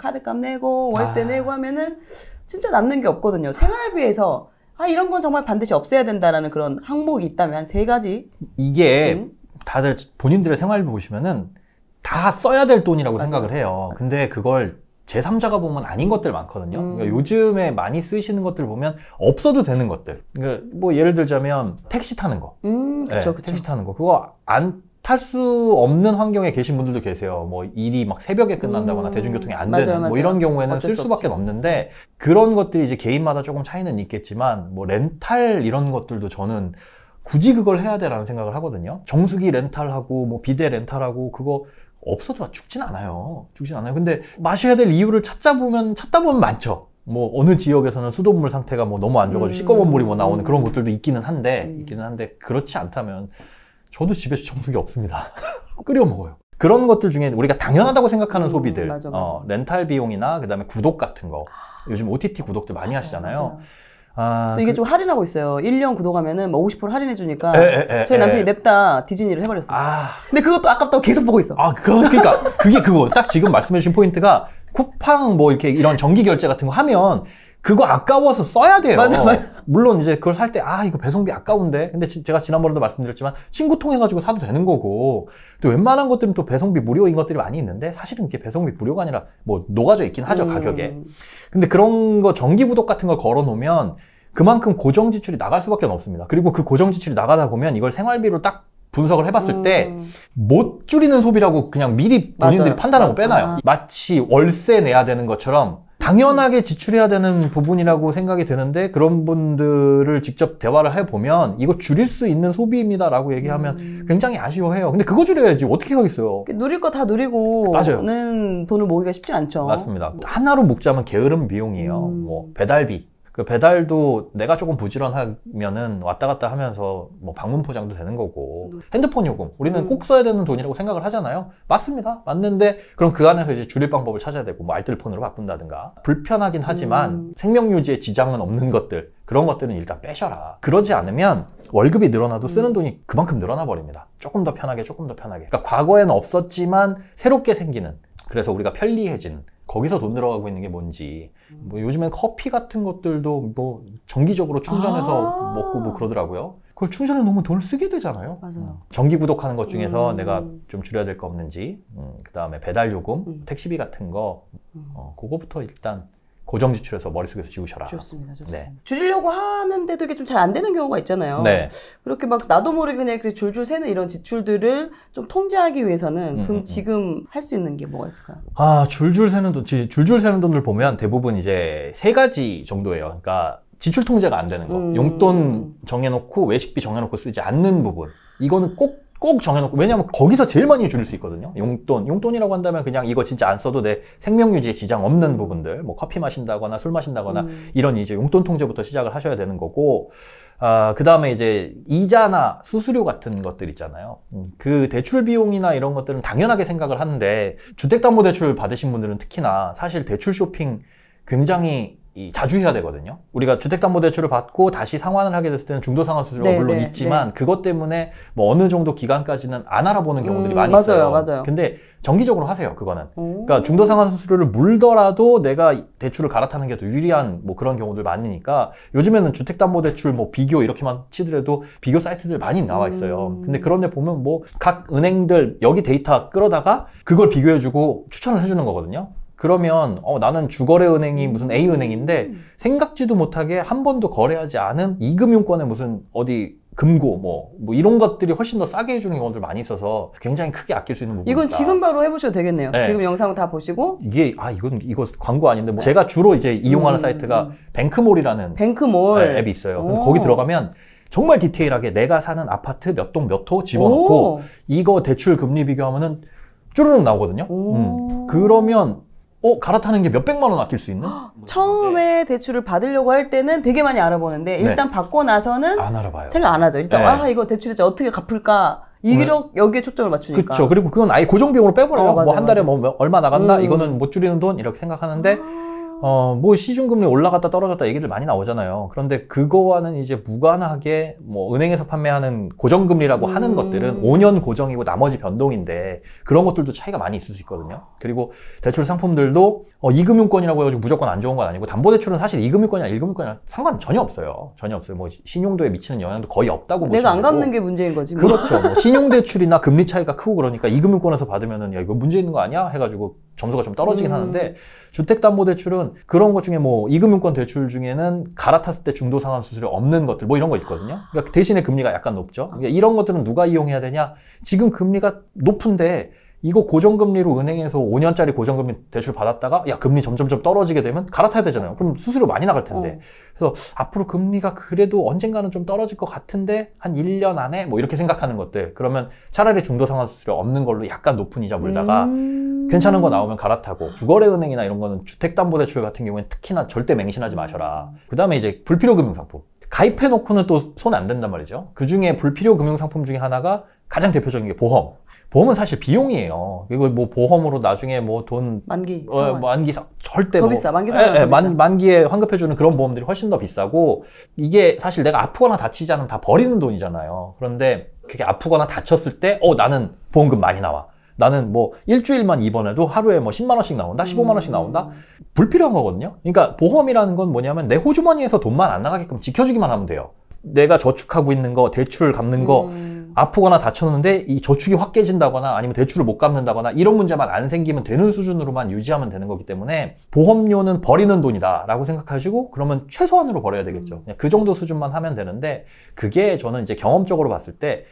카드값 내고 월세 내고 하면은 진짜 남는 게 없거든요. 생활비에서 이런 건 정말 반드시 없애야 된다라는 그런 항목이 있다면 한 3가지. 이게 다들 본인들의 생활비 보시면은 다 써야 될 돈이라고 맞아요. 생각을 해요. 근데 그걸 제3자가 보면 아닌 것들 많거든요. 그러니까 요즘에 많이 쓰시는 것들 보면 없어도 되는 것들. 그러니까 뭐 예를 들자면 택시 타는 거. 그쵸, 그쵸. 택시 타는 거. 그거 안 탈 수 없는 환경에 계신 분들도 계세요. 뭐 일이 막 새벽에 끝난다거나 대중교통이 안 되는 맞아요. 뭐 이런 경우에는 쓸 수밖에 없는데 그런 것들이 이제 개인마다 조금 차이는 있겠지만 뭐 렌탈 이런 것들도 저는 굳이 그걸 해야 돼라는 생각을 하거든요. 정수기 렌탈하고 뭐 비데 렌탈하고 그거 없어도 죽진 않아요. 죽진 않아요. 근데 마셔야 될 이유를 찾다 보면 많죠. 뭐 어느 지역에서는 수돗물 상태가 뭐 너무 안 좋아가지고 시꺼먼 물이 뭐 나오는 그런 것들도 있기는 한데 그렇지 않다면 저도 집에 정수기 없습니다. 끓여 먹어요. 그런 것들 중에 우리가 당연하다고 생각하는 소비들, 맞아. 렌탈 비용이나 그다음에 구독 같은 거. 요즘 OTT 구독들 많이 하시잖아요. 또 이게 좀 할인하고 있어요. 1년 구독하면은 뭐 50% 할인해주니까 저희 남편이 냅다 디즈니를 해버렸어요. 근데 그것도 아깝다고 계속 보고 있어. 그러니까 그게 그거 딱 지금 말씀해주신 포인트가 쿠팡 뭐 이렇게 이런 정기 결제 같은 거 하면 그거 아까워서 써야 돼요. 맞아. 물론 이제 그걸 살 때 이거 배송비 아까운데 근데 제가 지난번에도 말씀드렸지만 친구 통해가지고 사도 되는 거고 또 웬만한 것들은 또 배송비 무료인 것들이 많이 있는데 사실은 이게 배송비 무료가 아니라 뭐 녹아져 있긴 하죠 가격에. 근데 그런 거 정기 구독 같은 걸 걸어 놓으면 그만큼 고정 지출이 나갈 수밖에 없습니다. 그리고 그 고정 지출이 나가다 보면 이걸 생활비로 딱 분석을 해봤을 때 못 줄이는 소비라고 그냥 미리 본인들이 판단하고 빼놔요. 마치 월세 내야 되는 것처럼 당연하게 지출해야 되는 부분이라고 생각이 드는데 그런 분들을 직접 대화를 해보면 이거 줄일 수 있는 소비입니다 라고 얘기하면 굉장히 아쉬워해요. 근데 그거 줄여야지 어떻게 하겠어요. 누릴 거 다 누리고는 돈을 모으기가 쉽지 않죠. 맞습니다. 하나로 묶자면 게으름 비용이에요. 뭐 배달비. 그 배달도 내가 조금 부지런하면은 왔다 갔다 하면서 뭐 방문 포장도 되는 거고 핸드폰 요금 우리는 꼭 써야 되는 돈이라고 생각을 하잖아요. 맞습니다. 맞는데 그럼 그 안에서 이제 줄일 방법을 찾아야 되고 뭐 알뜰폰으로 바꾼다든가 불편하긴 하지만 생명 유지에 지장은 없는 것들 그런 것들은 일단 빼셔라. 그러지 않으면 월급이 늘어나도 쓰는 돈이 그만큼 늘어나 버립니다. 조금 더 편하게 그러니까 과거에는 없었지만 새롭게 생기는 그래서 우리가 편리해지는 거기서 돈 들어가고 있는 게 뭔지 뭐 요즘엔 커피 같은 것들도 뭐 정기적으로 충전해서 먹고 뭐 그러더라고요. 그걸 충전해 놓으면 돈을 쓰게 되잖아요. 맞아요. 정기 구독하는 것 중에서 내가 좀 줄여야 될 거 없는지 그 다음에 배달 요금, 택시비 같은 거 그거부터 일단 고정 지출해서 머릿속에서 지우셔라. 좋습니다. 네. 줄이려고 하는데도 이게 좀 잘 안 되는 경우가 있잖아요. 네. 그렇게 막 나도 모르게 그냥 줄줄 새는 이런 지출들을 좀 통제하기 위해서는 그럼 지금 할 수 있는 게 뭐가 있을까요? 줄줄 새는 돈들 보면 대부분 이제 3가지 정도예요. 그러니까 지출 통제가 안 되는 거. 용돈 정해놓고 외식비 정해놓고 쓰지 않는 부분. 이거는 꼭 정해놓고 왜냐하면 거기서 제일 많이 줄일 수 있거든요. 용돈이라고 한다면 그냥 이거 진짜 안 써도 내 생명 유지에 지장 없는 부분들 뭐 커피 마신다거나 술 마신다거나 이런 이제 용돈 통제부터 시작을 하셔야 되는 거고 그 다음에 이제 이자나 수수료 같은 것들 있잖아요. 그 대출 비용이나 이런 것들은 당연하게 생각을 하는데 주택담보대출 받으신 분들은 특히나 사실 대출 쇼핑 굉장히 자주 해야 되거든요. 우리가 주택담보대출을 받고 다시 상환을 하게 됐을 때는 중도상환 수수료가 물론 있지만 그것 때문에 뭐 어느 정도 기간까지는 안 알아보는 경우들이 많이 있어요. 맞아요. 근데 정기적으로 하세요. 그거는. 그러니까 중도상환 수수료를 물더라도 내가 대출을 갈아타는 게 더 유리한 뭐 그런 경우들 많으니까 요즘에는 주택담보대출 뭐 비교 이렇게만 치더라도 비교 사이트들 많이 나와 있어요. 근데 그런데 보면 뭐 각 은행들 여기 데이터 끌어다가 그걸 비교해주고 추천을 해주는 거거든요. 그러면 나는 주거래은행이 무슨 A은행인데 생각지도 못하게 한 번도 거래하지 않은 이금융권의 무슨 어디 금고 뭐 이런 것들이 훨씬 더 싸게 해주는 경우들 많이 있어서 굉장히 크게 아낄 수 있는 부분이다. 이건 지금 바로 해보셔도 되겠네요. 네. 지금 영상 다 보시고 이거 광고 아닌데 뭐 제가 주로 이제 이용하는 사이트가 뱅크몰이라는 앱이 있어요. 근데 거기 들어가면 정말 디테일하게 내가 사는 아파트 몇 동 몇 호 집어넣고 이거 대출 금리 비교하면은 쭈르륵 나오거든요. 그러면 갈아타는 게 몇백만 원 아낄 수 있는? 처음에 대출을 받으려고 할 때는 되게 많이 알아보는데 일단 받고 나서는 안 알아봐요. 생각 안 하죠. 일단 이거 대출이자 어떻게 갚을까 여기에 초점을 맞추니까. 그렇죠. 그리고 그건 아예 고정비용으로 빼버려요. 뭐 한 달에 뭐 얼마 나간다? 이거는 못 줄이는 돈? 이렇게 생각하는데 뭐 시중금리 올라갔다 떨어졌다 얘기들 많이 나오잖아요. 그런데 그거와는 이제 무관하게 뭐 은행에서 판매하는 고정금리라고 하는 것들은 5년 고정이고 나머지 변동인데 그런 것들도 차이가 많이 있을 수 있거든요. 그리고 대출 상품들도 이금융권이라고 해가지고 무조건 안 좋은 건 아니고 담보대출은 사실 이금융권이나 1금융권이나 상관 전혀 없어요. 전혀 없어요. 뭐 신용도에 미치는 영향도 거의 없다고 보시면 내가 안 되고. 갚는 게 문제인 거지. 뭐. 그렇죠. 뭐 신용대출이나 금리 차이가 크고 그러니까 이금융권에서 받으면은 야 이거 문제 있는 거 아니야? 해가지고 점수가 좀 떨어지긴 하는데 주택담보대출은 그런 것 중에 뭐 이금융권 대출 중에는 갈아탔을 때 중도상환 수수료 없는 것들 뭐 이런 거 있거든요. 그러니까 대신에 금리가 약간 높죠. 그러니까 이런 것들은 누가 이용해야 되냐? 지금 금리가 높은데 이거 고정금리로 은행에서 5년짜리 고정금리 대출 받았다가 야 금리 점점점 떨어지게 되면 갈아타야 되잖아요. 그럼 수수료 많이 나갈 텐데. 그래서 앞으로 금리가 그래도 언젠가는 좀 떨어질 것 같은데 한 1년 안에 뭐 이렇게 생각하는 것들. 그러면 차라리 중도상환 수수료 없는 걸로 약간 높은 이자 물다가 괜찮은 거 나오면 갈아타고 주거래은행이나 이런 거는 주택담보대출 같은 경우에는 특히나 절대 맹신하지 마셔라. 그 다음에 이제 불필요 금융상품. 가입해놓고는 또 손 안 된단 말이죠. 그 중에 불필요 금융상품 중에 하나가 가장 대표적인 게 보험. 보험은 사실 비용이에요. 이거 뭐 보험으로 나중에 뭐 돈 만기 절대 더 뭐, 비싸. 만기 상환 만기에 환급해주는 그런 보험들이 훨씬 더 비싸고 이게 사실 내가 아프거나 다치지 않으면 다 버리는 돈이잖아요. 그런데 그게 아프거나 다쳤을 때 나는 보험금 많이 나와. 나는 뭐 일주일만 입원해도 하루에 뭐 10만 원씩 나온다, 15만 원씩 나온다. 불필요한 거거든요. 그러니까 보험이라는 건 뭐냐면 내 호주머니에서 돈만 안 나가게끔 지켜주기만 하면 돼요. 내가 저축하고 있는 거, 대출 갚는 거, 아프거나 다쳤는데 이 저축이 확 깨진다거나 아니면 대출을 못 갚는다거나 이런 문제만 안 생기면 되는 수준으로만 유지하면 되는 거기 때문에 보험료는 버리는 돈이다 라고 생각하시고 그러면 최소한으로 버려야 되겠죠. 그냥 그 정도 수준만 하면 되는데 그게 저는 이제 경험적으로 봤을 때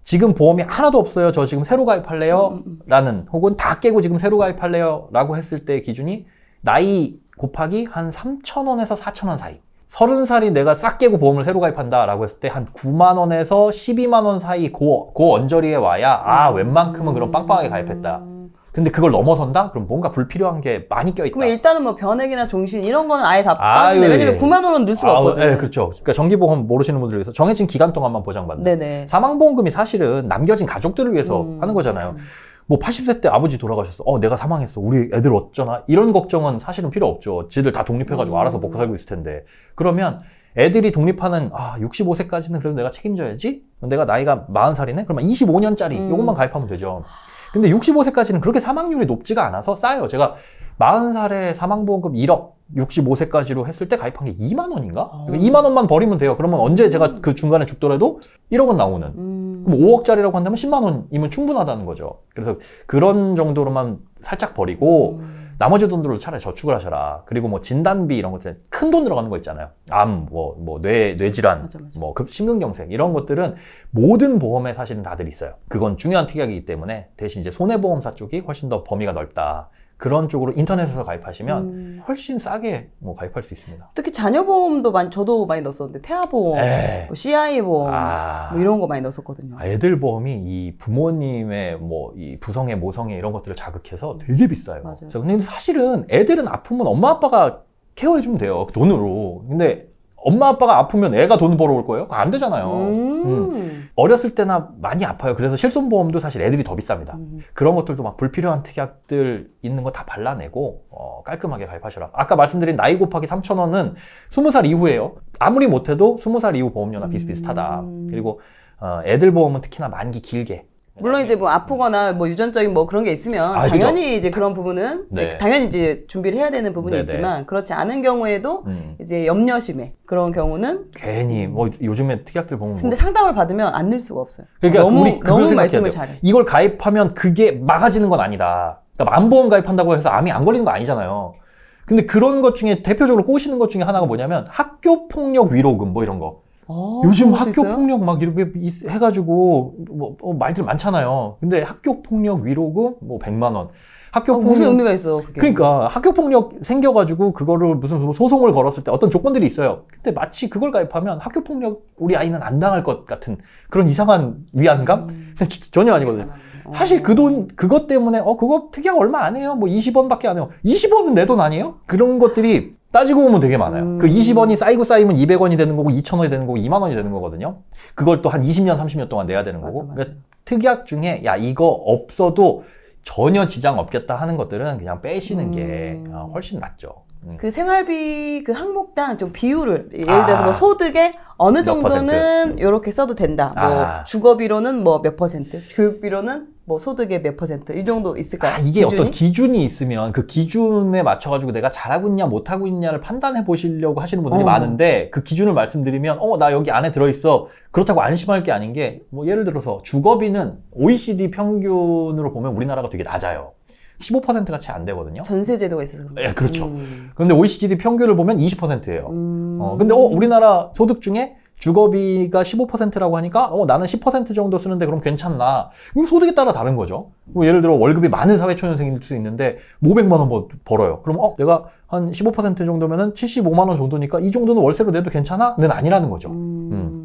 지금 보험이 하나도 없어요. 저 지금 새로 가입할래요? 라는 혹은 다 깨고 지금 새로 가입할래요? 라고 했을 때 기준이 나이 곱하기 한 3,000원에서 4,000원 사이. 30살이 내가 싹 깨고 보험을 새로 가입한다 라고 했을 때 한 9만 원에서 12만 원 사이 그 언저리에 와야 웬만큼은 그럼 빵빵하게 가입했다. 근데 그걸 넘어선다? 그럼 뭔가 불필요한 게 많이 껴있다. 그럼 일단은 뭐 변액이나 종신 이런 거는 아예 다 빠지네. 왜냐면 9만 원은 넣을 수가 없거든. 네, 그렇죠. 그러니까 정기보험 모르시는 분들 위해서 정해진 기간 동안만 보장받는. 네네. 사망보험금이 사실은 남겨진 가족들을 위해서 하는 거잖아요. 뭐 80세 때 아버지 돌아가셨어. 내가 사망했어. 우리 애들 어쩌나? 이런 걱정은 사실은 필요 없죠. 지들 다 독립해가지고 알아서 먹고 살고 있을 텐데. 그러면 애들이 독립하는 65세까지는 그래도 내가 책임져야지? 내가 나이가 40살이네? 그러면 25년짜리 요것만 가입하면 되죠. 근데 65세까지는 그렇게 사망률이 높지가 않아서 싸요. 제가 40살에 사망보험금 1억 65세까지로 했을 때 가입한 게 2만 원인가? 2만 원만 버리면 돼요. 그러면 언제 제가 그 중간에 죽더라도 1억은 나오는. 그럼 5억짜리라고 한다면 10만 원이면 충분하다는 거죠. 그래서 그런 정도로만 살짝 버리고 나머지 돈들로 차라리 저축을 하셔라. 그리고 뭐 진단비 이런 것들 큰 돈 들어가는 거 있잖아요. 암, 뇌질환, 맞아. 심근경색 이런 것들은 모든 보험에 사실은 다들 있어요. 그건 중요한 특약이기 때문에 대신 이제 손해보험사 쪽이 훨씬 더 범위가 넓다. 그런 쪽으로 인터넷에서 가입하시면 훨씬 싸게 뭐 가입할 수 있습니다. 특히 자녀보험도 저도 많이 넣었었는데 태아보험, 뭐 CI보험 뭐 이런 거 많이 넣었었거든요. 애들 보험이 이 부모님의 뭐 이 부성애, 모성애 이런 것들을 자극해서 되게 비싸요. 맞아요. 그래서 근데 사실은 애들은 아프면 엄마 아빠가 케어해주면 돼요. 그 돈으로. 근데 엄마 아빠가 아프면 애가 돈 벌어올 거예요? 안 되잖아요. 어렸을 때나 많이 아파요. 그래서 실손보험도 사실 애들이 더 비쌉니다. 그런 것들도 막 불필요한 특약들 있는 거 다 발라내고 깔끔하게 가입하셔라. 아까 말씀드린 나이 곱하기 3,000원은 20살 이후에요. 아무리 못해도 20살 이후 보험료나 비슷비슷하다. 그리고 애들 보험은 특히나 만기 길게. 물론 이제 뭐 아프거나 뭐 유전적인 뭐 그런 게 있으면 당연히 그죠? 이제 그런 부분은 당연히 이제 준비를 해야 되는 부분이 있지만 그렇지 않은 경우에도 이제 염려심에 그런 경우는 괜히 뭐 요즘에 특약들 보면 근데 상담을 받으면 안 늘 수가 없어요. 그러니까 너무 말씀을 잘해. 이걸 가입하면 그게 막아지는 건 아니다. 그러니까 암보험 가입한다고 해서 암이 안 걸리는 거 아니잖아요. 근데 그런 것 중에 대표적으로 꼬시는 것 중에 하나가 뭐냐면 학교 폭력 위로금 뭐 이런 거. 요즘 학교 폭력 막 이렇게 해가지고 뭐 말들 많잖아요. 근데 학교 폭력 위로금 뭐 100만 원. 학교 폭력 무슨 의미가 있어? 그게. 그러니까 학교 폭력 생겨가지고 그거를 무슨 소송을 걸었을 때 어떤 조건들이 있어요. 근데 마치 그걸 가입하면 학교 폭력 우리 아이는 안 당할 것 같은 그런 이상한 위안감? 근데 전혀 아니거든요. 사실 그 돈, 그것 때문에, 그거 특약 얼마 안 해요. 뭐 20원밖에 안 해요. 20원은 내 돈 아니에요? 그런 것들이 따지고 보면 되게 많아요. 그 20원이 쌓이면 200원이 되는 거고, 2,000원이 되는 거고, 2만 원이 되는 거거든요. 그걸 또 한 20년, 30년 동안 내야 되는 거고. 맞아. 그러니까 특약 중에, 야, 이거 없어도 전혀 지장 없겠다 하는 것들은 그냥 빼시는 게 훨씬 낫죠. 그 생활비 그 항목당 좀 비율을 예를 들어서 뭐 소득의 어느 정도는 이렇게 써도 된다. 뭐 주거비로는 뭐 몇 퍼센트, 교육비로는 뭐 소득의 몇 퍼센트 이 정도 있을까요? 이게 기준이? 어떤 기준이 있으면 그 기준에 맞춰가지고 내가 잘하고 있냐 못하고 있냐를 판단해 보시려고 하시는 분들이 많은데 그 기준을 말씀드리면 나 여기 안에 들어있어. 그렇다고 안심할 게 아닌 게 뭐 예를 들어서 주거비는 OECD 평균으로 보면 우리나라가 되게 낮아요. 15%가 채 안 되거든요. 전세 제도가 있어서 그런가요? 네, 그렇죠. 그런데 OECD 평균을 보면 20%예요. 근데 우리나라 소득 중에 주거비가 15%라고 하니까 나는 10% 정도 쓰는데 그럼 괜찮나? 이거 소득에 따라 다른 거죠. 뭐 예를 들어 월급이 많은 사회초년생일 수 있는데 500만 원 벌어요. 그럼 내가 한 15% 정도면은 75만 원 정도니까 이 정도는 월세로 내도 괜찮아?는 아니라는 거죠.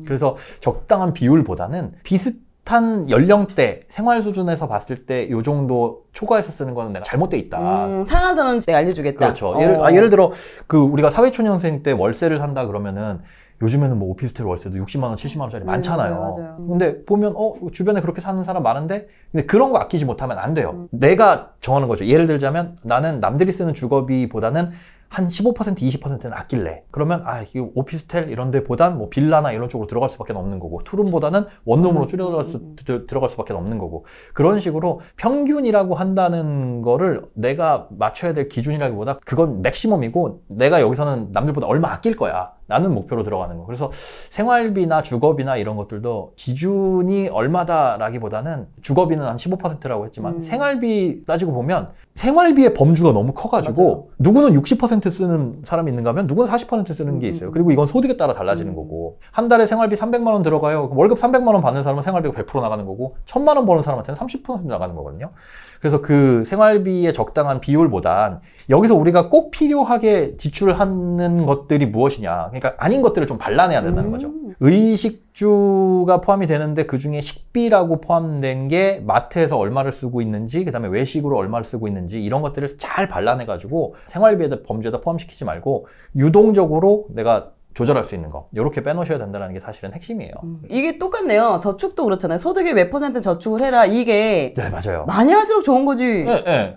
그래서 적당한 비율보다는 비슷한 연령대, 생활 수준에서 봤을 때 요 정도 초과해서 쓰는 거는 내가 잘못돼 있다. 상한선은 내가 알려주겠다. 그렇죠. 예를 들어 우리가 사회초년생 때 월세를 산다 그러면은 요즘에는 뭐 오피스텔 월세도 60만 원, 70만 원짜리 많잖아요. 맞아요. 근데 보면 주변에 그렇게 사는 사람 많은데 근데 그런 거 아끼지 못하면 안 돼요. 내가 정하는 거죠. 예를 들자면 나는 남들이 쓰는 주거비보다는 한 15%, 20%는 아낄래. 그러면 이 오피스텔 이런 데보단 뭐 빌라나 이런 쪽으로 들어갈 수밖에 없는 거고 투룸보다는 원룸으로 들어갈 수밖에 없는 거고 그런 식으로 평균이라고 한다는 거를 내가 맞춰야 될 기준이라기보다 그건 맥시멈이고 내가 여기서는 남들보다 얼마 아낄 거야 라는 목표로 들어가는 거. 그래서 생활비나 주거비나 이런 것들도 기준이 얼마다라기보다는 주거비는 한 15%라고 했지만 생활비 따지고 보면 생활비의 범주가 너무 커가지고 맞아요. 누구는 60% 쓰는 사람이 있는가 하면 누구는 40% 쓰는 게 있어요. 그리고 이건 소득에 따라 달라지는 거고 한 달에 생활비 300만 원 들어가요. 월급 300만 원 받는 사람은 생활비가 100% 나가는 거고 1000만 원 버는 사람한테는 30% 나가는 거거든요. 그래서 그 생활비의 적당한 비율보단 여기서 우리가 꼭 필요하게 지출하는 것들이 무엇이냐. 그러니까 아닌 것들을 좀 발라내야 된다는 거죠. 의식주가 포함이 되는데 그중에 식비라고 포함된 게 마트에서 얼마를 쓰고 있는지 그다음에 외식으로 얼마를 쓰고 있는지 이런 것들을 잘 발라내가지고 생활비의 범주에다 포함시키지 말고 유동적으로 내가 조절할 수 있는 거 이렇게 빼놓으셔야 된다는 게 사실은 핵심이에요. 이게 똑같네요. 저축도 그렇잖아요. 소득의 몇 % 저축을 해라. 이게 네 맞아요. 많이 할수록 좋은 거지. 네.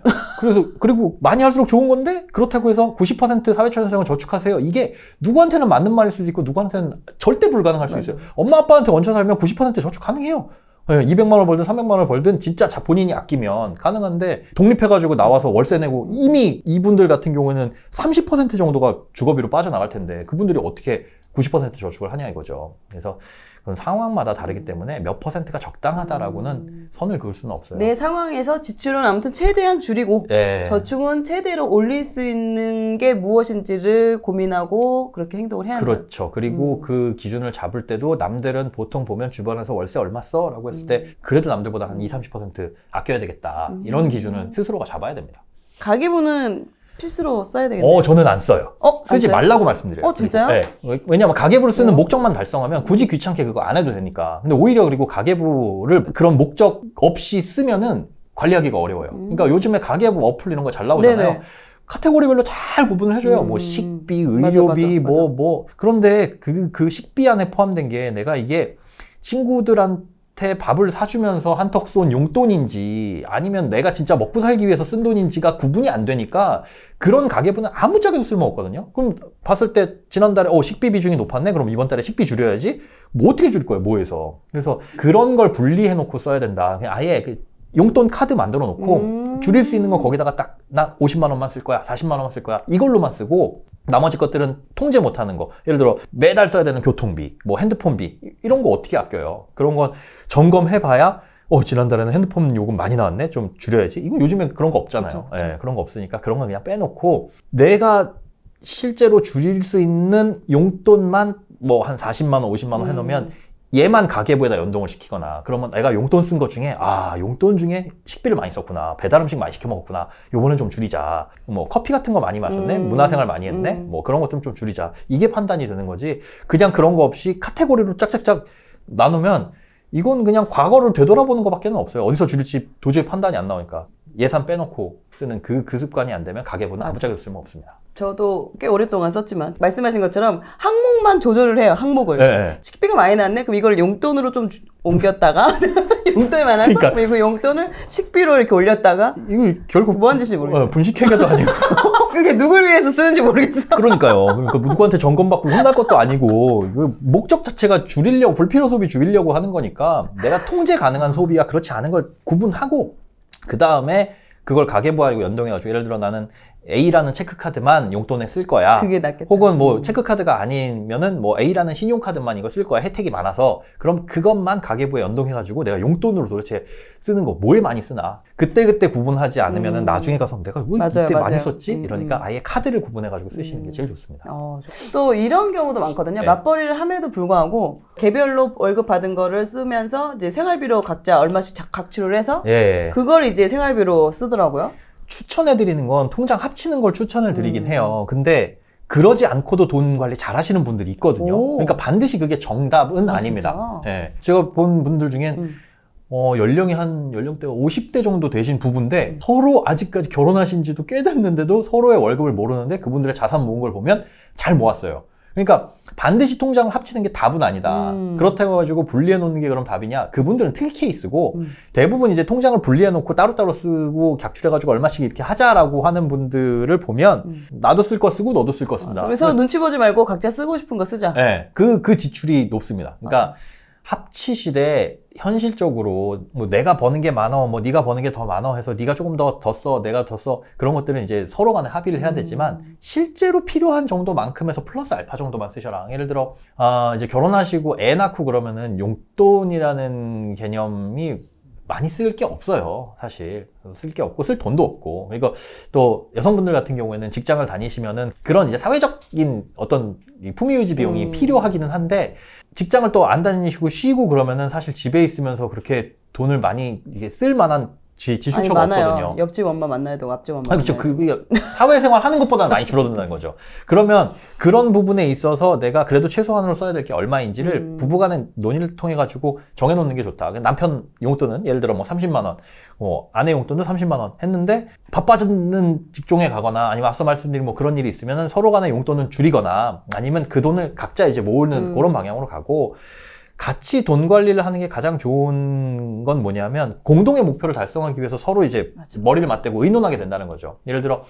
그리고 많이 할수록 좋은 건데 그렇다고 해서 90% 사회초년생을 저축하세요. 이게 누구한테는 맞는 말일 수도 있고 누구한테는 절대 불가능할 수 있어요. 엄마 아빠한테 얹혀 살면 90% 저축 가능해요. 200만 원 벌든 300만 원 벌든 진짜 본인이 아끼면 가능한데 독립해가지고 나와서 월세 내고 이미 이분들 같은 경우에는 30% 정도가 주거비로 빠져나갈 텐데 그분들이 어떻게 90% 저축을 하냐 이거죠. 그래서 그건 상황마다 다르기 때문에 몇 %가 적당하다라고는 선을 그을 수는 없어요. 내 상황에서 지출은 아무튼 최대한 줄이고 저축은 최대로 올릴 수 있는 게 무엇인지를 고민하고 그렇게 행동을 해야 한다. 그렇죠. 그리고 그 기준을 잡을 때도 남들은 보통 보면 주변에서 월세 얼마 써? 라고 했을 때 그래도 남들보다 한 20, 30% 아껴야 되겠다. 이런 기준을 스스로가 잡아야 됩니다. 가계부는 필수로 써야 되겠네요. 저는 안 써요. 쓰지 말라고 말씀드려요. 진짜요? 네. 왜냐면 가계부를 쓰는 목적만 달성하면 굳이 귀찮게 그거 안 해도 되니까. 근데 오히려 그리고 가계부를 그런 목적 없이 쓰면은 관리하기가 어려워요. 그러니까 요즘에 가계부 어플 이런 거 잘 나오잖아요. 네네. 카테고리별로 잘 구분을 해줘요. 뭐 식비, 의료비, 맞아. 그런데 그 식비 안에 포함된 게 내가 이게 친구들한테 밥을 사주면서 한턱 쏜 용돈인지 아니면 내가 진짜 먹고 살기 위해서 쓴 돈인지가 구분이 안 되니까 그런 가계부는 아무짝에도 쓸모없거든요. 그럼 봤을 때 지난달에 식비 비중이 높았네? 그럼 이번 달에 식비 줄여야지? 뭐 어떻게 줄일 거예요? 뭐해서? 그래서 그런 걸 분리해 놓고 써야 된다. 그냥 아예 용돈 카드 만들어 놓고 줄일 수 있는 건 거기다가 딱 나 50만 원만 쓸 거야, 40만 원만 쓸 거야 이걸로만 쓰고 나머지 것들은 통제 못하는 거. 예를 들어 매달 써야 되는 교통비, 뭐 핸드폰비 이런 거 어떻게 아껴요? 그런 건 점검해봐야 지난달에는 핸드폰 요금 많이 나왔네? 좀 줄여야지. 이거 요즘에 그런 거 없잖아요. 그렇죠. 그런 거 없으니까 그런 건 그냥 빼놓고 내가 실제로 줄일 수 있는 용돈만 뭐 한 40만 원, 50만 원 해놓으면 얘만 가계부에다 연동을 시키거나 그러면 내가 용돈 쓴 것 중에 용돈 중에 식비를 많이 썼구나, 배달 음식 많이 시켜 먹었구나, 요거는 좀 줄이자, 뭐 커피 같은 거 많이 마셨네, 문화생활 많이 했네, 뭐 그런 것들은 좀 줄이자, 이게 판단이 되는 거지. 그냥 그런 거 없이 카테고리로 짝짝짝 나누면 이건 그냥 과거를 되돌아보는 것밖에 없어요. 어디서 줄일지 도저히 판단이 안 나오니까. 예산 빼놓고 쓰는 그 습관이 안 되면 가계부는 아무짝에도 쓸모없습니다. 저도 꽤 오랫동안 썼지만 말씀하신 것처럼 항목만 조절을 해요. 항목을. 네. 식비가 많이 났네? 그럼 이걸 용돈으로 좀 옮겼다가 용돈이 많아서 그러니까. 이거 용돈을 식비로 이렇게 올렸다가 이거 결국 뭐한 짓인지 모르겠어요. 분식회계도 아니고 그게 누굴 위해서 쓰는지 모르겠어. 그러니까요. 그러니까 누구한테 점검받고 혼날 것도 아니고 목적 자체가 줄이려고 불필요 소비 줄이려고 하는 거니까 내가 통제 가능한 소비와 그렇지 않은 걸 구분하고 그 다음에 그걸 가계부하고 연동해가지고 예를 들어 나는 A라는 체크카드만 용돈에 쓸 거야. 그게 낫겠다. 혹은 뭐 체크카드가 아니면은 뭐 A라는 신용카드만 이거 쓸 거야. 혜택이 많아서. 그럼 그것만 가계부에 연동해가지고 내가 용돈으로 도대체 쓰는 거 뭐에 많이 쓰나. 그때그때 구분하지 않으면은 나중에 가서 내가 왜 이때 많이 썼지? 이러니까 아예 카드를 구분해가지고 쓰시는 게 제일 좋습니다. 또 이런 경우도 많거든요. 네. 맞벌이를 함에도 불구하고 개별로 월급 받은 거를 쓰면서 이제 생활비로 각자 얼마씩 각출을 해서 그걸 이제 생활비로 쓰더라고요. 추천해드리는 건 통장 합치는 걸 추천을 드리긴 해요. 근데 그러지 않고도 돈 관리 잘 하시는 분들이 있거든요. 그러니까 반드시 그게 정답은 아닙니다. 네. 제가 본 분들 중엔 연령이 한 연령대가 50대 정도 되신 부부인데 서로 아직까지 결혼하신 지도 꽤 됐는데도 서로의 월급을 모르는데 그분들의 자산 모은 걸 보면 잘 모았어요. 그러니까 반드시 통장을 합치는 게 답은 아니다. 그렇다고 해가지고 분리해 놓는 게 그럼 답이냐? 그분들은 특이 케이스고 대부분 이제 통장을 분리해 놓고 따로따로 쓰고 객출해가지고 얼마씩 이렇게 하자라고 하는 분들을 보면 나도 쓸 거 쓰고 너도 쓸 거 쓴다. 그래서 눈치 보지 말고 각자 쓰고 싶은 거 쓰자. 네, 그 지출이 높습니다. 그러니까 합치시되 현실적으로 뭐 내가 버는 게 많아, 뭐 네가 버는 게 더 많아 해서 네가 조금 더 써, 내가 더 써 그런 것들은 이제 서로 간에 합의를 해야 되지만 실제로 필요한 정도만큼에서 플러스 알파 정도만 쓰셔라. 예를 들어 이제 결혼하시고 애 낳고 그러면은 용돈이라는 개념이 많이 쓸 게 없어요. 사실 쓸 게 없고 쓸 돈도 없고. 그리고 또 여성분들 같은 경우에는 직장을 다니시면은 그런 이제 사회적인 어떤 품위유지 비용이 필요하기는 한데 직장을 또 안 다니시고 쉬고 그러면은 사실 집에 있으면서 그렇게 돈을 많이 이게 쓸 만한 지출처가 없거든요. 옆집 엄마 만나야 되고 앞집 엄마 그렇죠. 사회생활 하는 것보다는 많이 줄어든다는 거죠. 그러면 그런 부분에 있어서 내가 그래도 최소한으로 써야 될 게 얼마인지를 부부간의 논의를 통해 가지고 정해놓는 게 좋다. 남편 용돈은 예를 들어 뭐 30만 원, 아내 용돈도 30만 원 했는데 바빠지는 직종에 가거나 아니면 앞서 말씀드린 뭐 그런 일이 있으면은 서로 간의 용돈을 줄이거나 아니면 그 돈을 각자 이제 모으는 그런 방향으로 가고. 같이 돈 관리를 하는 게 가장 좋은 건 뭐냐면 공동의 목표를 달성하기 위해서 서로 이제 머리를 맞대고 의논하게 된다는 거죠. 예를 들어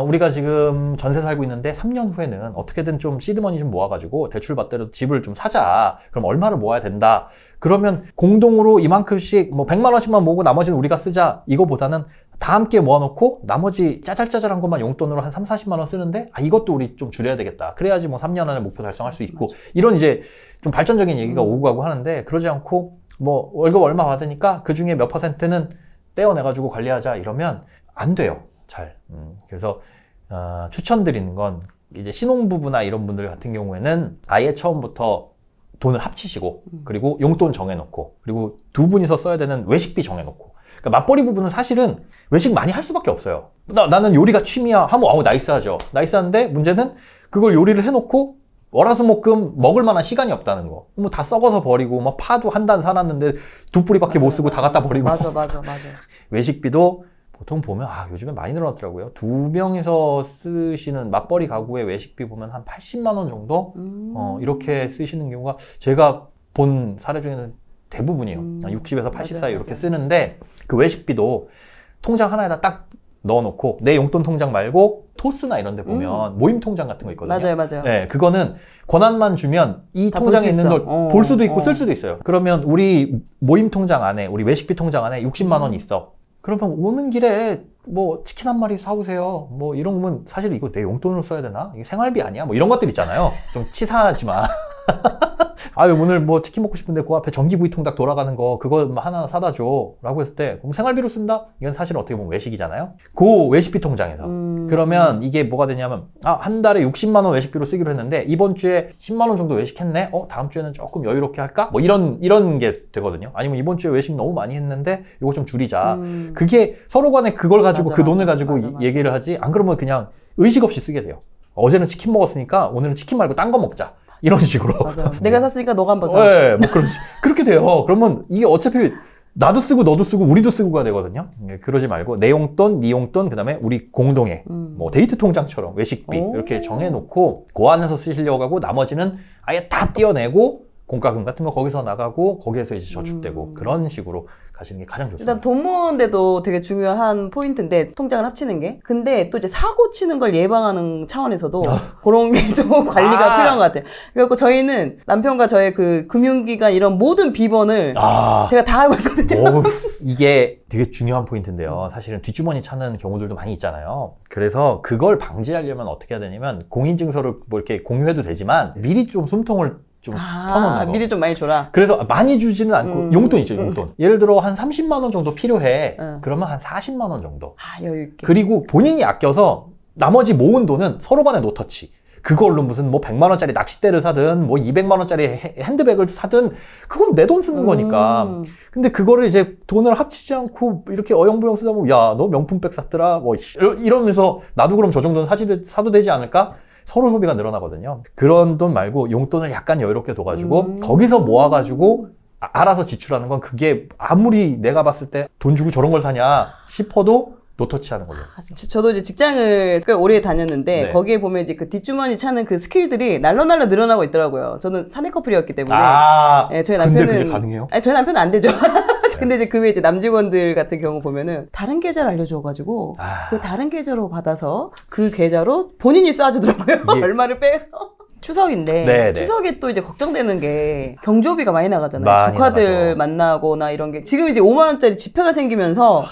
우리가 지금 전세 살고 있는데 3년 후에는 어떻게든 좀 시드머니 좀 모아가지고 대출 받대로 집을 좀 사자. 그럼 얼마를 모아야 된다. 그러면 공동으로 이만큼씩 뭐 100만 원씩만 모으고 나머지는 우리가 쓰자. 이거보다는 다 함께 모아놓고 나머지 짜잘짜잘한 것만 용돈으로 한 30, 40만 원 쓰는데 이것도 우리 좀 줄여야 되겠다. 그래야지 뭐 3년 안에 목표 달성할 수 있고 이런 이제 좀 발전적인 얘기가 오고 가고 하는데 그러지 않고 뭐 월급 얼마 받으니까 그 중에 몇 %는 떼어내가지고 관리하자 이러면 안 돼요. 잘. 그래서 추천드리는 건 이제 신혼부부나 이런 분들 같은 경우에는 아예 처음부터 돈을 합치시고 그리고 용돈 정해놓고 그리고 두 분이서 써야 되는 외식비 정해놓고 그러니까 맞벌이 부부는 사실은 외식 많이 할 수밖에 없어요. 나는 요리가 취미야 하면 나이스하죠. 나이스한데 문제는 그걸 요리를 해놓고 월화수목금 먹을 만한 시간이 없다는 거. 뭐 다 썩어서 버리고 막 파도 한 단 사놨는데 두 뿌리밖에 못 쓰고 다 갖다 버리고. 맞아. 외식비도 보통 보면 요즘에 많이 늘어났더라고요. 2명이서 쓰시는 맞벌이 가구의 외식비 보면 한 80만 원 정도 이렇게 쓰시는 경우가 제가 본 사례 중에는 대부분이에요. 60에서 80 사이 이렇게 쓰는데 그 외식비도 통장 하나에다 딱 넣어놓고 내 용돈 통장 말고 토스나 이런 데 보면 모임 통장 같은 거 있거든요. 맞아요. 네, 그거는 권한만 주면 이 통장에 있는 걸 볼 수도 있고 쓸 수도 있어요. 그러면 우리 모임 통장 안에 우리 외식비 통장 안에 60만 원이 있어. 그러면 오는 길에 뭐 치킨 한 마리 사오세요. 뭐 이런 거면 사실 이거 내 용돈으로 써야 되나? 이게 생활비 아니야? 뭐 이런 것들 있잖아요. 좀 치사하지만. 오늘 뭐 치킨 먹고 싶은데 그 앞에 전기구이 통닭 돌아가는 거 그거 하나 사다 줘 라고 했을 때 그럼 생활비로 쓴다? 이건 사실 어떻게 보면 외식이잖아요. 그 외식비 통장에서 그러면 이게 뭐가 되냐면 한 달에 60만 원 외식비로 쓰기로 했는데 이번 주에 10만 원 정도 외식했네? 다음 주에는 조금 여유롭게 할까? 뭐 이런 게 되거든요. 아니면 이번 주에 외식 너무 많이 했는데 이거 좀 줄이자. 그게 서로 간에 그걸 가지고 돈을 가지고 얘기를 하지 안 그러면 그냥 의식 없이 쓰게 돼요. 어제는 치킨 먹었으니까 오늘은 치킨 말고 딴 거 먹자. 이런 식으로. 맞아. 내가 샀으니까 너가 한번 사. 네, 뭐 그렇게 돼요. 그러면 이게 어차피 나도 쓰고 너도 쓰고 우리도 쓰고가 되거든요. 그러지 말고 내 용돈, 네 용돈, 그다음에 우리 공동의 뭐 데이트 통장처럼 외식비 이렇게 정해놓고 그 안에서 쓰시려고 하고 나머지는 아예 다 떼어내고 공과금 같은 거 거기서 나가고 거기에서 이제 저축되고 그런 식으로 가시는 게 가장 좋습니다. 일단 돈 모으는데도 되게 중요한 포인트인데 통장을 합치는 게. 근데 또 이제 사고 치는 걸 예방하는 차원에서도 그런 게 또 관리가 필요한 것 같아요. 그래서 저희는 남편과 저의 그 금융기관 이런 모든 비번을 제가 다 알고 있거든요. 이게 되게 중요한 포인트인데요. 사실은 뒷주머니 찾는 경우들도 많이 있잖아요. 그래서 그걸 방지하려면 어떻게 해야 되냐면 공인증서를 뭐 이렇게 공유해도 되지만 미리 좀 숨통을 좀 터놓는 거. 미리 좀 많이 줘라. 그래서 많이 주지는 않고 용돈 있죠, 용돈. 예를 들어 한 30만 원 정도 필요해. 그러면 한 40만 원 정도. 여유 있게. 그리고 본인이 아껴서 나머지 모은 돈은 서로 간에 노터치. 그걸로 무슨 뭐 100만 원짜리 낚싯대를 사든 뭐 200만 원짜리 핸드백을 사든 그건 내 돈 쓰는 거니까. 근데 그거를 이제 돈을 합치지 않고 이렇게 어영부영 쓰다 보면 야, 너 명품백 샀더라. 뭐 이러면서 나도 그럼 저 정도는 사도 되지 않을까? 서로 소비가 늘어나거든요. 그런 돈 말고 용돈을 약간 여유롭게 둬가지고 거기서 모아가지고 알아서 지출하는 건 그게 아무리 내가 봤을 때 돈 주고 저런 걸 사냐 싶어도 노터치 하는 거죠. 저도 이제 직장을 꽤 오래 다녔는데 거기에 보면 이제 그 뒷주머니 차는 그 스킬들이 날로 늘어나고 있더라고요. 저는 사내 커플이었기 때문에. 네, 저희 남편은. 근데 그게 가능해요? 아니, 저희 남편은 안 되죠. 근데 이제 그 외에 이제 남직원들 같은 경우 보면은 다른 계좌를 알려줘가지고 그 다른 계좌로 받아서 그 계좌로 본인이 쏴주더라고요. 얼마를 빼서. 추석인데 네네. 추석에 또 이제 걱정되는 게 경조비가 많이 나가잖아요. 조카들 만나거나 이런 게 지금 이제 5만 원짜리 지폐가 생기면서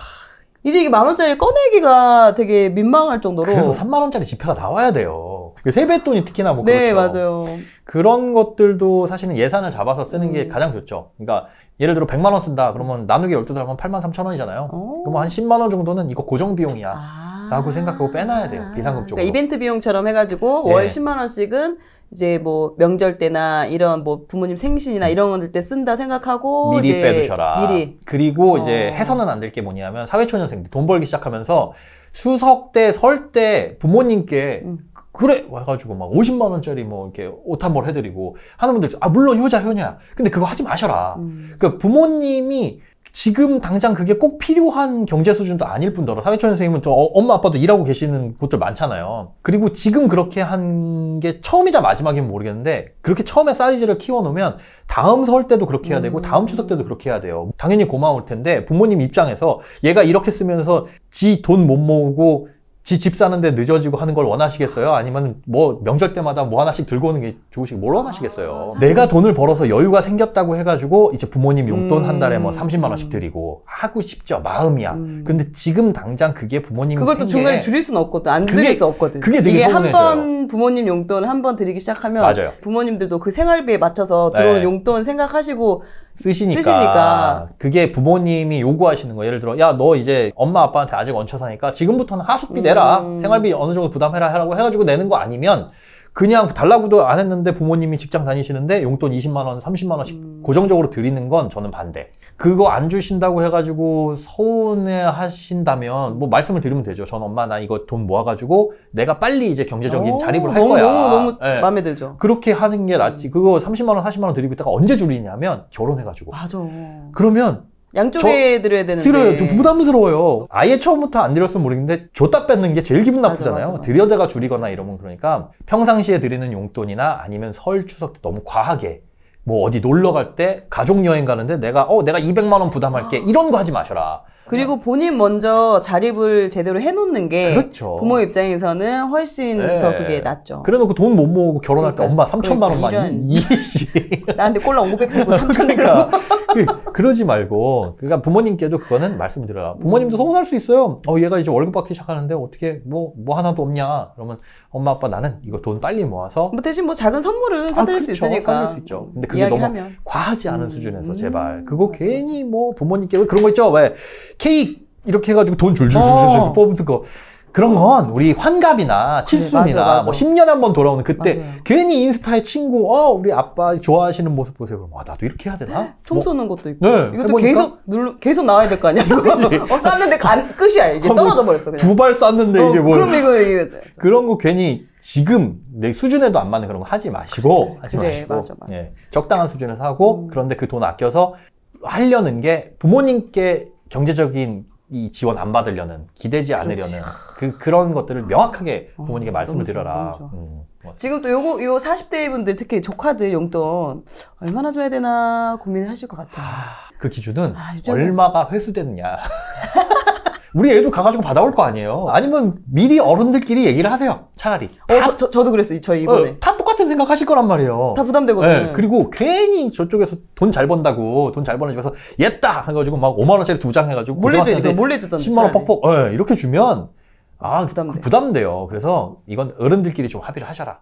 이제 이게 10,000원짜리 꺼내기가 되게 민망할 정도로. 그래서 30,000원짜리 지폐가 나와야 돼요. 세뱃돈이 특히나 뭐 네, 그렇죠. 맞아요. 그런 것들도 사실은 예산을 잡아서 쓰는 게 가장 좋죠. 그러니까 예를 들어 100만 원 쓴다. 그러면 나누기 12달 하면 83,000원이잖아요. 그러면 한 10만 원 정도는 이거 고정 비용이야. 라고 생각하고 빼놔야 돼요. 비상금 쪽으로. 그러니까 이벤트 비용처럼 해가지고 월 10만 원씩은 이제 뭐 명절 때나 이런 뭐 부모님 생신이나 이런 것들 때 쓴다 생각하고 미리 이제 빼두셔라. 미리. 그리고 이제 해서는 안 될 게 뭐냐면 사회초년생들 돈 벌기 시작하면서 추석 때, 설 때 부모님께 그래 와가지고 막 50만 원짜리 뭐 이렇게 옷 한 벌 해드리고 하는 분들 있어요. 물론 효자야. 근데 그거 하지 마셔라. 그러니까 부모님이 지금 당장 그게 꼭 필요한 경제 수준도 아닐 뿐더러 사회초년생이면 또 엄마 아빠도 일하고 계시는 곳들 많잖아요. 그리고 지금 그렇게 한 게 처음이자 마지막이면 모르겠는데 그렇게 처음에 사이즈를 키워놓으면 다음 설 때도 그렇게 해야 되고 다음 추석 때도 그렇게 해야 돼요. 당연히 고마울 텐데 부모님 입장에서 얘가 이렇게 쓰면서 지 돈 못 모으고 지 집 사는데 늦어지고 하는 걸 원하시겠어요? 아니면 뭐 명절 때마다 뭐 하나씩 들고 오는 게 좋으시고 뭘 원하시겠어요? 내가 돈을 벌어서 여유가 생겼다고 해가지고 이제 부모님 용돈 한 달에 뭐 30만 원씩 드리고 하고 싶죠. 마음이야. 근데 지금 당장 그게 부모님 그것도 중간에 줄일 수는 없거든. 안 드릴 수 없거든. 그게 되게 이게 서운해져요. 한 번 부모님 용돈 한 번 드리기 시작하면 맞아요. 부모님들도 그 생활비에 맞춰서 들어오는 용돈 생각하시고 쓰시니까 그게 부모님이 요구하시는 거. 예를 들어 야 너 이제 엄마 아빠한테 아직 얹혀 사니까 지금부터는 하숙비 내라. 생활비 어느 정도 부담해라 하라고 해가지고 내는 거 아니면 그냥 달라고도 안 했는데 부모님이 직장 다니시는데 용돈 20만 원, 30만 원씩 고정적으로 드리는 건 저는 반대. 그거 안 주신다고 해가지고 서운해 하신다면 뭐 말씀을 드리면 되죠. 전 엄마 나 이거 돈 모아가지고 내가 빨리 이제 경제적인 자립을 할 거야. 너무 마음에 들죠. 그렇게 하는 게 낫지. 그거 30만 원, 40만 원 드리고 있다가 언제 줄이냐면 결혼해가지고. 맞아. 그러면 양쪽에 드려야 되는데. 드려요. 좀 부담스러워요. 아예 처음부터 안 드렸으면 모르겠는데 줬다 뺏는 게 제일 기분 나쁘잖아요. 맞아. 들여다가 줄이거나 이러면 그러니까 평상시에 드리는 용돈이나 아니면 설 추석 때 너무 과하게 뭐 어디 놀러 갈 때 가족 여행 가는데 내가 200만 원 부담할게 이런 거 하지 마셔라. 그리고 본인 먼저 자립을 제대로 해놓는 게 그렇죠. 부모 입장에서는 훨씬 더 그게 낫죠. 그래놓고 돈 못 모으고 결혼할 때 엄마 3천만 원만 나한테 꼴랑 500 쓰고 3천 그러니까 그러지 말고 그러니까 부모님께도 그거는 말씀드려라. 부모님도 서운할 수 있어요. 얘가 이제 월급 받기 시작하는데 어떻게 뭐 하나도 없냐. 그러면 엄마 아빠 나는 이거 돈 빨리 모아서 뭐 대신 뭐 작은 선물은 사드릴 수 있으니까. 사드릴 수 있죠. 근데 그게 너무 과하지 않은 수준에서 제발 그거 맞아, 괜히 뭐 부모님께 왜 그런 거 있죠. 왜 케이크 이렇게 해가지고 돈 줄줄줄줄 뽑는 거 그런 건 우리 환갑이나 칠순이나 맞아. 뭐 10년에 한 번 돌아오는 그때 맞아요. 괜히 인스타에 친구 우리 아빠 좋아하시는 모습 보세요. 그럼 나도 이렇게 해야 되나? 총 쏘는 것도 있고 이것도 계속 나와야 될 거 아니야? 쌌는데 끝이야 이게 떨어져 버렸어. 그냥. 2발 쌌는데 이게 뭐 그럼 이거 그런 거 괜히 지금 내 수준에도 안 맞는 그런 거 하지 마시고 맞아. 적당한 수준에서 하고 그런데 그 돈 아껴서 하려는 게 부모님께 경제적인 이 지원 안 받으려는, 기대지 않으려는 그런 것들을 명확하게 부모님께 말씀을 드려라. 지금 또 요 40대 분들 특히 조카들 용돈 얼마나 줘야 되나 고민을 하실 것 같아요. 그 기준은 얼마가 회수되느냐. 우리 애도 가가지고 받아올 거 아니에요. 아니면 미리 어른들끼리 얘기를 하세요. 차라리. 저도 그랬어요. 저희 이번에. 다 똑같은 생각 하실 거란 말이에요. 다 부담되거든요. 네, 그리고 괜히 저쪽에서 돈 잘 번다고, 돈 잘 버는 집에서 얘다! 해가지고 막 5만 원짜리 2장 해가지고 몰래 주던데 10만 원 퍽퍽 이렇게 주면 부담돼. 부담돼요. 그래서 이건 어른들끼리 좀 합의를 하셔라.